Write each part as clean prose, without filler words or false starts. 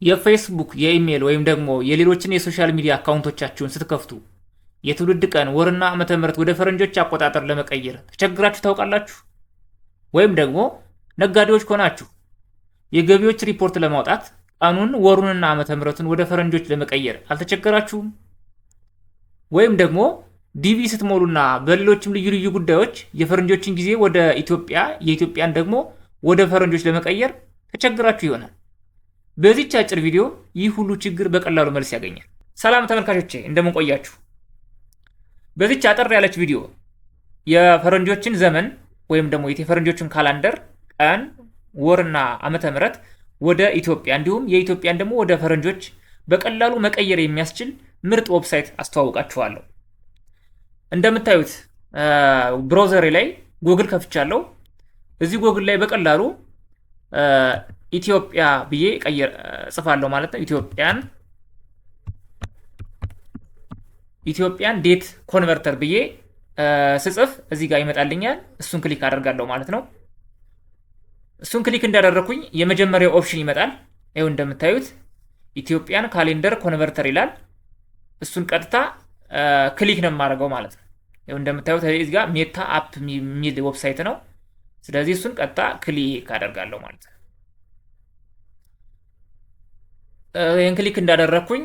የፌስቡክ የኢሜል ወይም ደግሞ የሌሎችን የሶሻል ሚዲያ አካውንቶቻችሁን ስትከፍቱ የትውልድ ቀን ወርና ዓመተ ምህረት ወደ ፈረንጆች አቆጣጠር ለመቀየር ተቸግራችሁ ታውቃላችሁ? ወይም ደግሞ ነጋዴዎች ከሆናችሁ የገቢዎች ሪፖርት ለማውጣት ቀኑን ወሩንና ዓመተ ምህረቱን ወደ ፈረንጆች ለመቀየር አልተቸገራችሁም? ወይም ደግሞ ዲቪ ስትሞሉና በሌሎችም ልዩ ልዩ ጉዳዮች የፈረንጆችን ጊዜ ወደ ኢትዮጵያ የኢትዮጵያን ደግሞ ወደ ፈረንጆች ለመቀየር ተቸግራችሁ ይሆናል። በዚህች አጭር ቪዲዮ ይህ ሁሉ ችግር በቀላሉ መልስ ያገኛል። ሰላም ተመልካቾቼ እንደምን ቆያችሁ? በዚህች አጠር ያለች ቪዲዮ የፈረንጆችን ዘመን ወይም ደግሞ የፈረንጆችን ካላንደር ቀን፣ ወርና ዓመተ ምህረት ወደ ኢትዮጵያ እንዲሁም የኢትዮጵያን ደግሞ ወደ ፈረንጆች በቀላሉ መቀየር የሚያስችል ምርጥ ዌብሳይት አስተዋውቃችኋለሁ። እንደምታዩት ብራውዘሬ ላይ ጉግል ከፍቻለሁ። እዚህ ጉግል ላይ በቀላሉ ኢትዮጵያ ብዬ ጽፋለሁ ማለት ነው። ኢትዮጵያን ዴት ኮንቨርተር ብዬ ስጽፍ እዚህ ጋር ይመጣልኛል። እሱን ክሊክ አደርጋለሁ ማለት ነው። እሱን ክሊክ እንዳደረኩኝ የመጀመሪያው ኦፕሽን ይመጣል። ይኸው እንደምታዩት ኢትዮጵያን ካሌንደር ኮንቨርተር ይላል። እሱን ቀጥታ ክሊክ ነው የማደርገው ማለት ነው። ይኸው እንደምታዩት እዚህ ጋር ሜታ አፕ የሚል ዌብሳይት ነው። ስለዚህ እሱን ቀጥታ ክሊክ አደርጋለሁ ማለት ነው። ይህን ክሊክ እንዳደረኩኝ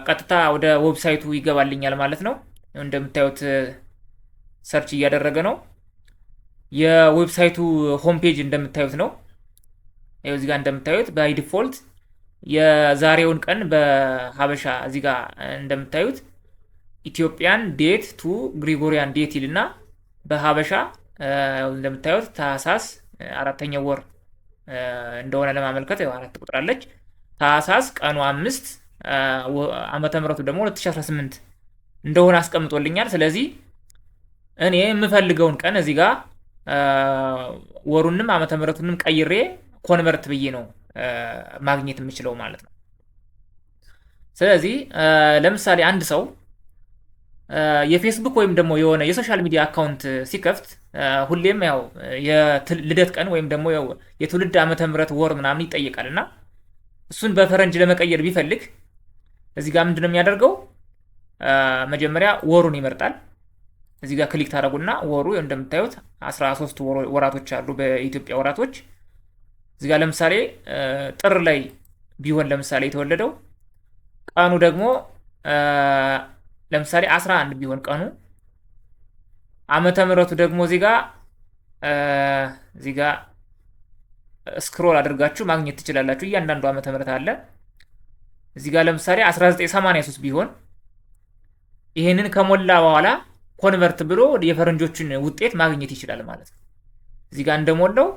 ቀጥታ ወደ ዌብሳይቱ ይገባልኛል ማለት ነው። እንደምታዩት ሰርች እያደረገ ነው። የዌብሳይቱ ሆም ፔጅ እንደምታዩት ነው። ይኸው እዚህ ጋር እንደምታዩት ባይ ዲፎልት የዛሬውን ቀን በሀበሻ እዚህ ጋር እንደምታዩት ኢትዮጵያን ዴት ቱ ግሪጎሪያን ዴት ይልና በሀበሻ እንደምታዩት ታህሳስ አራተኛው ወር እንደሆነ ለማመልከት ያው 4 ቁጥር አለች። ታህሳስ ቀኑ 5 ዓመተ ምህረቱ ደግሞ 2018 እንደሆነ አስቀምጦልኛል። ስለዚህ እኔ የምፈልገውን ቀን እዚህ ጋር ወሩንም ዓመተ ምህረቱንም ቀይሬ ኮንቨርት ብዬ ነው ማግኘት የምችለው ማለት ነው። ስለዚህ ለምሳሌ አንድ ሰው የፌስቡክ ወይም ደግሞ የሆነ የሶሻል ሚዲያ አካውንት ሲከፍት ሁሌም ያው የልደት ቀን ወይም ደግሞ ያው የትውልድ ዓመተ ምህረት ወር ምናምን ይጠይቃልና እሱን በፈረንጅ ለመቀየር ቢፈልግ እዚህ ጋር ምንድነው የሚያደርገው? መጀመሪያ ወሩን ይመርጣል። እዚህ ጋር ክሊክ ታደርጉና ወሩ እንደምታዩት 13 ወራቶች አሉ በኢትዮጵያ ወራቶች። እዚህ ጋር ለምሳሌ ጥር ላይ ቢሆን ለምሳሌ የተወለደው ቀኑ ደግሞ ለምሳሌ 11 ቢሆን ቀኑ ዓመተ ምህረቱ ደግሞ እዚህ ጋር ስክሮል አድርጋችሁ ማግኘት ትችላላችሁ። እያንዳንዱ ዓመተ ምህረት አለ። እዚህ ጋር ለምሳሌ 1983 ቢሆን ይሄንን ከሞላ በኋላ ኮንቨርት ብሎ የፈረንጆችን ውጤት ማግኘት ይችላል ማለት ነው። እዚህ ጋር እንደሞላው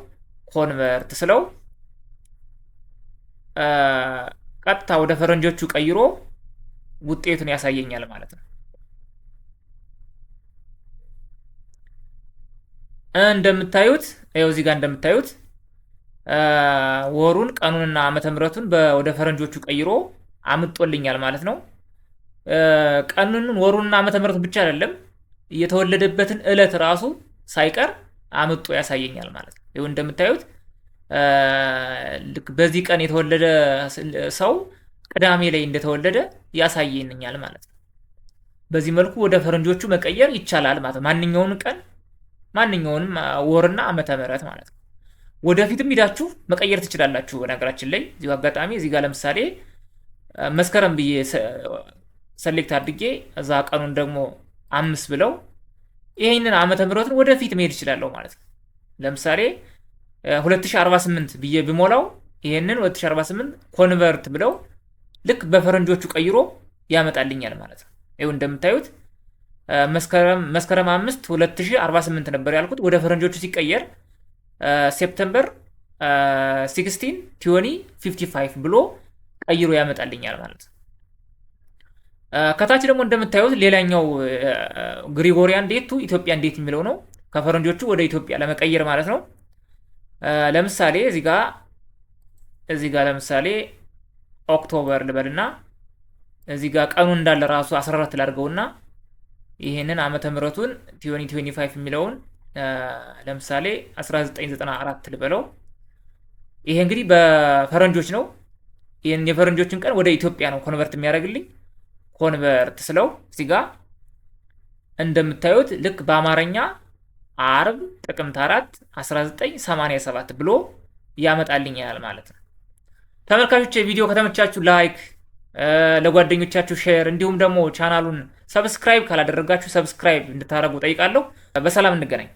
ኮንቨርት ስለው ቀጥታ ወደ ፈረንጆቹ ቀይሮ ውጤቱን ያሳየኛል ማለት ነው። እንደምታዩት ይኸው እዚህ ጋር እንደምታዩት ወሩን ቀኑንና ዓመተ ምህረቱን ወደ ፈረንጆቹ ቀይሮ አምጦልኛል ማለት ነው። ቀኑን ወሩንና ዓመተ ምህረቱን ብቻ አይደለም የተወለደበትን ዕለት ራሱ ሳይቀር አምጦ ያሳየኛል ማለት ነው። ይኸው እንደምታዩት ልክ በዚህ ቀን የተወለደ ሰው ቅዳሜ ላይ እንደተወለደ ያሳየኛል ማለት ነው። በዚህ መልኩ ወደ ፈረንጆቹ መቀየር ይቻላል ማለት ነው። ማንኛውንም ቀን ማንኛውንም ወርና ዓመተ ምህረት ማለት ነው። ወደፊትም ሄዳችሁ መቀየር ትችላላችሁ። በነገራችን ላይ እዚሁ አጋጣሚ እዚህ ጋር ለምሳሌ መስከረም ብዬ ሰሌክት አድርጌ እዛ ቀኑን ደግሞ 5 ብለው ይሄንን ዓመተ ምህረቱን ወደፊት መሄድ ይችላል ማለት ነው። ለምሳሌ 2048 ብዬ ብሞላው ይሄንን 2048 ኮንቨርት ብለው ልክ በፈረንጆቹ ቀይሮ ያመጣልኛል ማለት ነው። ይሄው እንደምታዩት መስከረም 5 2048 ነበር ያልኩት። ወደ ፈረንጆቹ ሲቀየር ሴፕቴምበር 16 2055 ብሎ ቀይሮ ያመጣልኛል ማለት ነው። ከታች ደግሞ እንደምታዩት ሌላኛው ግሪጎሪያን ዴት ቱ ኢትዮጵያን ዴት የሚለው ነው። ከፈረንጆቹ ወደ ኢትዮጵያ ለመቀየር ማለት ነው። ለምሳሌ እዚህ ጋር ለምሳሌ ኦክቶበር ልበልና እዚህ ጋር ቀኑን እንዳለ ራሱ 14 ላድርገውና ይሄንን ዓመተ ምህረቱን 2025 የሚለውን ለምሳሌ 1994 ልበለው። ይሄ እንግዲህ በፈረንጆች ነው። ይህን የፈረንጆችን ቀን ወደ ኢትዮጵያ ነው ኮንቨርት የሚያደርግልኝ። ኮንቨርት ስለው እዚህ ጋር እንደምታዩት ልክ በአማርኛ አርብ ጥቅምት 4 1987 ብሎ ያመጣልኛል ማለት ነው። ተመልካቾች ቪዲዮ ከተመቻችሁ ላይክ፣ ለጓደኞቻችሁ ሼር፣ እንዲሁም ደግሞ ቻናሉን ሰብስክራይብ ካላደረጋችሁ ሰብስክራይብ እንድታደርጉ ጠይቃለሁ። በሰላም እንገናኝ።